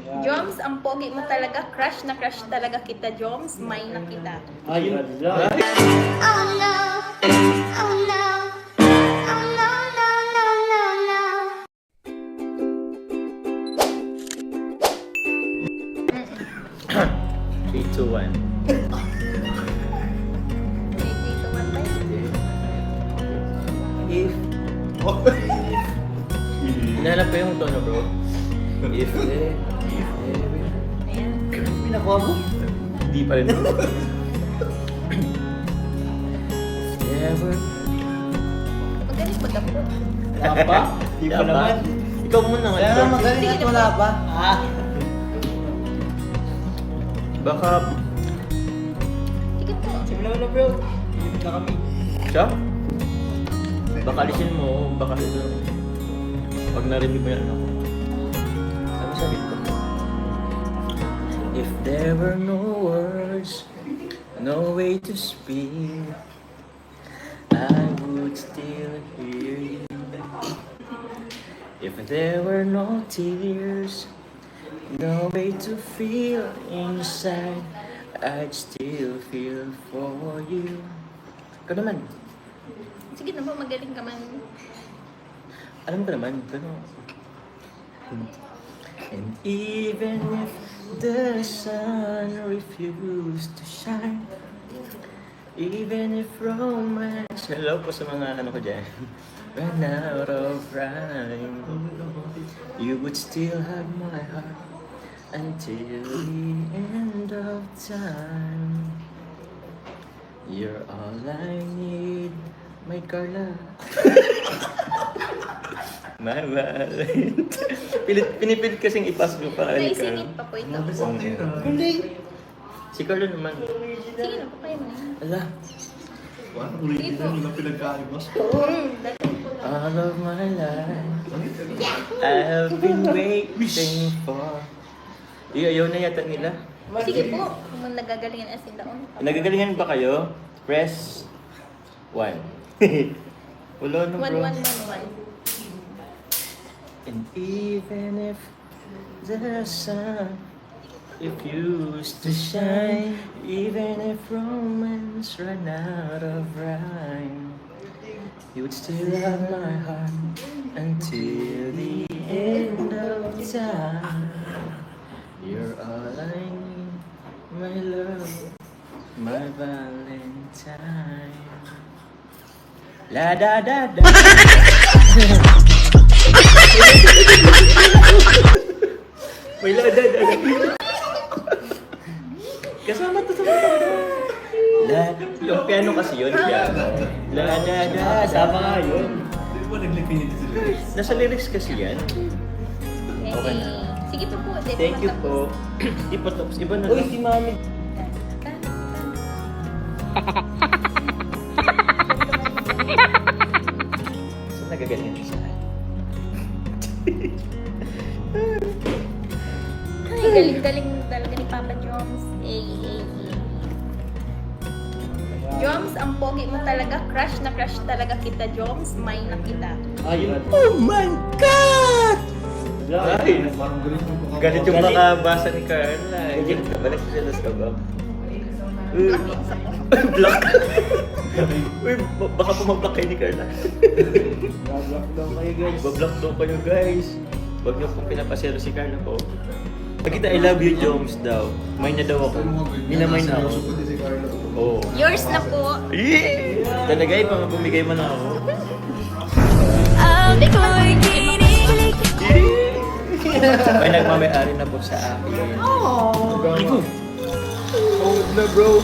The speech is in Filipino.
Joms, ang pogi mo talaga. Crush na crush talaga kita, Joms. May na kita. Ayun. Oh no, oh no, oh no, no, no, no, no. Three, two, one. Dito man tayo. If... Hinahanap ko yung tono, bro. If... Ayan. Pinakuha mo? Hindi pa rin. Never... Magaling mo daw po. Wala pa? Di pa naman. Ikaw muna nga. Kaya nga magaling at wala pa. Baka... Sige po. Simulan mo na bro. Ilimit na kami. Siya? Baka alisin mo, baka pag narinig mo yan, ano? Ano sabi ko? If there were no words, no way to speak, I would still hear you. If there were no tears, no way to feel inside, I'd still feel for you. Ikaw naman. Sige na po, magaling ka man. Alam ko naman, pero... And even if the sun refused to shine, even if romance... Hello po sa mga ano ko dyan. Ran out of rhyme, you would still have my heart until the end of time. You're all I need, my Carla. My wallet. Pinipilit kasing ipasok yung pangalan ni Carla. Naisingit pa po ito. Hindi. Si Carla naman. Sige na po, kaya mo na. Ala, Original yung pinagkaiba. Dating po na. all of my life, I have been waiting for. Ayaw na yata nila. Sige po, kung nagagalingan as in daon. Nagagalingan ba kayo? Press 1. Wala na bro. 1111. And even if the sun refused to shine, even if romance ran out of rhyme, you would still have my heart until the end of time. You're all I need, my love, my Valentine. La da da da. May la da da. Kasama to sa mga. La, yung piano kasi yun, piano. La da da. Sama nga yun. Nasa lyrics kasi yan. Okay na. Sige po po. Di Thank you matapos. po. Ipatapos, iba na Uy, lang. si mami. So, nagaganyan siya. Ay, galing-galing talaga ni Papa Joms. Joms, ang pogi mo talaga. Crush na crush talaga kita, Joms. May na kita. Ayun. Oh my God! Ay, Parang galit yung galit yung makabasa ni Carla. Balik siya sa ba? Black yung sa po. Black. Uy, baka pumablock kayo ni Carla. Bablock daw kayo guys. Bablock daw kayo guys. Huwag niyo pong pinapasero si Carla po. Pagkita, I love you, Joms daw. May na daw ako. Minamay na ako. Oo. Yours na po. Yeah! Talaga, bumigay mo na ako. Ako'y kinilig. May nagmamayari na po sa akin. Oh, na bro.